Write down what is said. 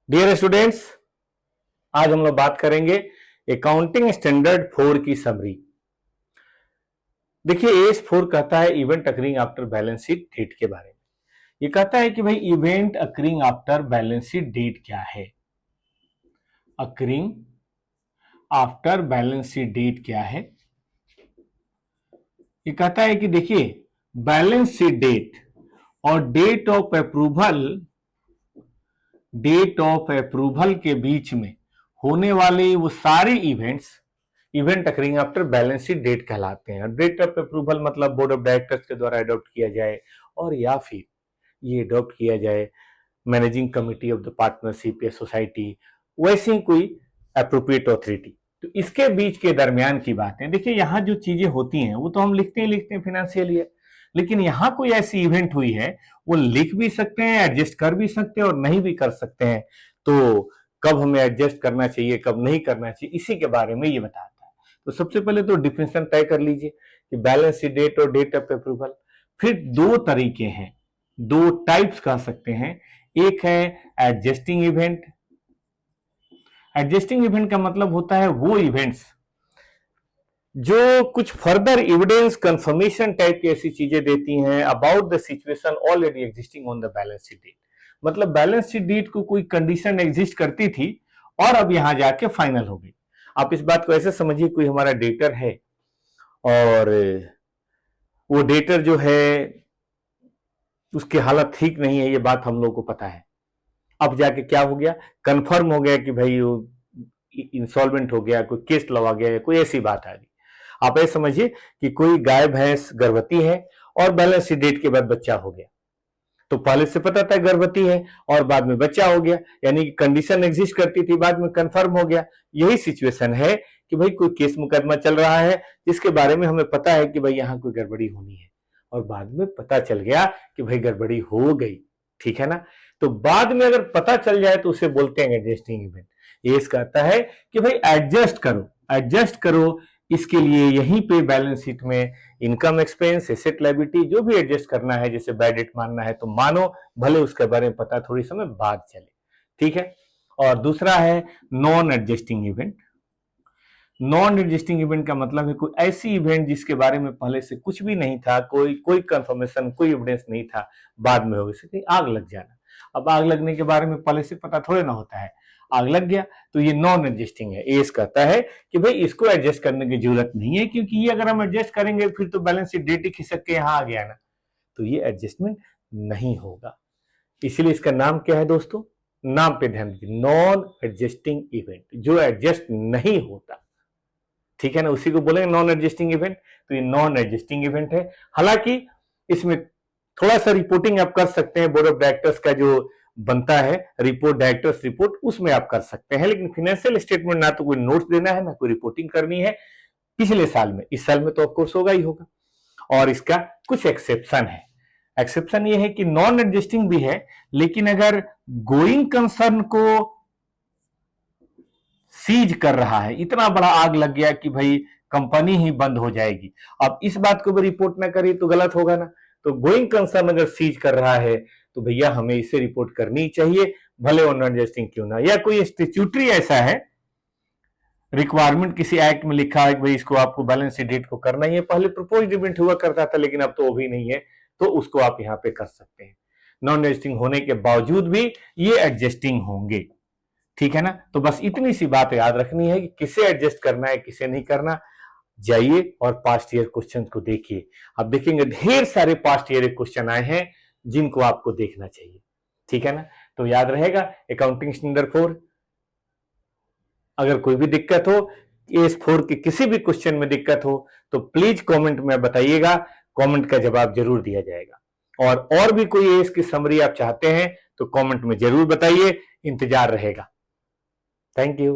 Dear students, आज हम लोग बात करेंगे अकाउंटिंग स्टैंडर्ड 4 की समरी। देखिए, एस 4 कहता है event occurring after balance sheet date के बारे में। ये कहता है कि भाई event occurring after balance sheet date क्या है। Occurring after balance sheet date क्या है। ये कहता है कि देखिए, बैलेंस शीट डेट और डेट ऑफ अप्रूवल के बीच में होने वाले वो सारे events event occurring after balance sheet date कहलाते हैं। डेट ऑफ अप्रूवल मतलब बोर्ड ऑफ डायरेक्टर्स के द्वारा अडॉप्ट किया जाए और या फिर ये अडॉप्ट किया जाए managing committee of the partnership या सोसाइटी, वैसी कोई अप्रोप्रिएट ऑथोरिटी। तो इसके बीच के दरमियान की बात है। देखिए, यहाँ जो चीजें होती हैं वो तो हम लिखते हैं फिनेंशियल ईयर, लेकिन यहाँ कोई ऐसी इवेंट हुई है वो लिख भी सकते हैं, एडजस्ट कर भी सकते हैं और नहीं भी कर सकते हैं। तो कब हमें एडजस्ट करना चाहिए, कब नहीं करना चाहिए, इसी के बारे में ये बताता है। तो सबसे पहले तो डिफिनेशन तय कर लीजिए कि बैलेंस शीट डेट और डेट ऑफ अप्रूवल। फिर दो तरीके हैं, दो टाइप्स कह सकते हैं। एक है एडजस्टिंग इवेंट। एडजस्टिंग इवेंट का मतलब होता है वो इवेंट्स जो कुछ फर्दर एविडेंस कंफर्मेशन टाइप की ऐसी चीजें देती हैं about the situation already existing on the balance sheet date. मतलब बैलेंस शीट डेट को कोई कंडीशन एग्जिस्ट करती थी और अब यहां जाके फाइनल हो गई। आप इस बात को ऐसे समझिए, कोई हमारा डेटर है और वो डेटर जो है उसकी हालत ठीक नहीं है, ये बात हम लोग को पता है। अब जाके क्या हो गया, कंफर्म हो गया कि भाई वो इंसॉल्वेंट हो गया, कोई केस लगा गया, कोई ऐसी बात आ गई। आप ऐसे समझिए कि कोई गाय भैंस गर्भवती है और बैलेंस शीट डेट के बाद बच्चा हो गया। तो पहले से पता था गर्भवती है और बाद में बच्चा हो गया, यानी कि कंडीशन एग्जिस्ट करती थी, बाद में कंफर्म हो गया। यही सिचुएशन है कि भाई कोई केस मुकदमा चल रहा है जिसके बारे में हमें पता है कि भाई यहाँ कोई गड़बड़ी होनी है और बाद में पता चल गया कि भाई गड़बड़ी हो गई। ठीक है ना। तो बाद में अगर पता चल जाए तो उसे बोलते हैं एडजस्टिंग इवेंट। ये कहता है कि भाई एडजस्ट करो। इसके लिए यहीं पे बैलेंस शीट में इनकम एक्सपेंस, एसेट लायबिलिटी जो भी एडजस्ट करना है, जैसे बैड डेट मानना है तो मानो, भले उसके बारे में पता थोड़ी समय बाद चले। ठीक है। और दूसरा है non adjusting event. Non adjusting event का मतलब है कोई ऐसी इवेंट जिसके बारे में पहले से कुछ भी नहीं था, कोई कंफर्मेशन, कोई एविडेंस नहीं था, बाद में हो सकती आग लग जाना। अब आग लगने के बारे में पहले से पता थोड़े ना होता है, आग लग गया तो ये नॉन एडजस्टिंग है। एस कहता है कि भाई इसको एडजस्ट करने की जरूरत नहीं है, क्योंकि ये अगर हम एडजस्ट करेंगे फिर तो बैलेंस शीट डेट ही खिसक के यहाँ आ गया ना, तो ये एडजस्टमेंट नहीं होगा। इसीलिए इसका नाम क्या है दोस्तों, नाम पे ध्यान दीजिए, नॉन एडजस्टिंग इवेंट, जो एडजस्ट नहीं होता। ठीक है ना, उसी को बोलेंगे नॉन एडजस्टिंग इवेंट। तो ये नॉन एडजस्टिंग इवेंट है। हालांकि इसमें थोड़ा सा रिपोर्टिंग आप कर सकते हैं, बोर्ड ऑफ डायरेक्टर्स का जो बनता है रिपोर्ट, डायरेक्टर्स रिपोर्ट, उसमें आप कर सकते हैं। लेकिन फाइनेंशियल स्टेटमेंट ना तो कोई नोट्स देना है, ना कोई रिपोर्टिंग करनी है पिछले साल में, इस साल में तो ऑफकोर्स होगा ही होगा। और इसका कुछ एक्सेप्शन है। एक्सेप्शन ये है कि नॉन एडजस्टिंग भी है, लेकिन अगर गोइंग कंसर्न को सीज कर रहा है, इतना बड़ा आग लग गया कि भाई कंपनी ही बंद हो जाएगी, अब इस बात को भी रिपोर्ट ना करी तो गलत होगा ना। तो गोइंग कंसर्न अगर सीज कर रहा है तो भैया हमें इसे रिपोर्ट करनी चाहिए, भले वो नॉन एडजस्टिंग क्यों ना। या कोई स्टैट्यूटरी ऐसा है, रिक्वायरमेंट किसी एक्ट में लिखा है कि भाई इसको आपको बैलेंस शीट डेट को करना ही है, पहले प्रपोज्ड इवेंट हुआ करता था लेकिन अब तो वो भी नहीं है, तो उसको आप यहाँ पे कर सकते हैं। नॉन एडजस्टिंग होने के बावजूद भी ये एडजस्टिंग होंगे। ठीक है ना। तो बस इतनी सी बात याद रखनी है कि किसे एडजस्ट करना है, किसे नहीं करना। जाइए और पास्ट ईयर क्वेश्चन को देखिए, आप देखेंगे ढेर सारे पास्ट ईयर क्वेश्चन आए हैं जिनको आपको देखना चाहिए। ठीक है ना। तो याद रहेगा अकाउंटिंग स्टैंडर्ड 4। अगर कोई भी दिक्कत हो, एस 4 के किसी भी क्वेश्चन में दिक्कत हो तो प्लीज कमेंट में बताइएगा, कमेंट का जवाब जरूर दिया जाएगा। और भी कोई एस की समरी आप चाहते हैं तो कमेंट में जरूर बताइए, इंतजार रहेगा। Thank you.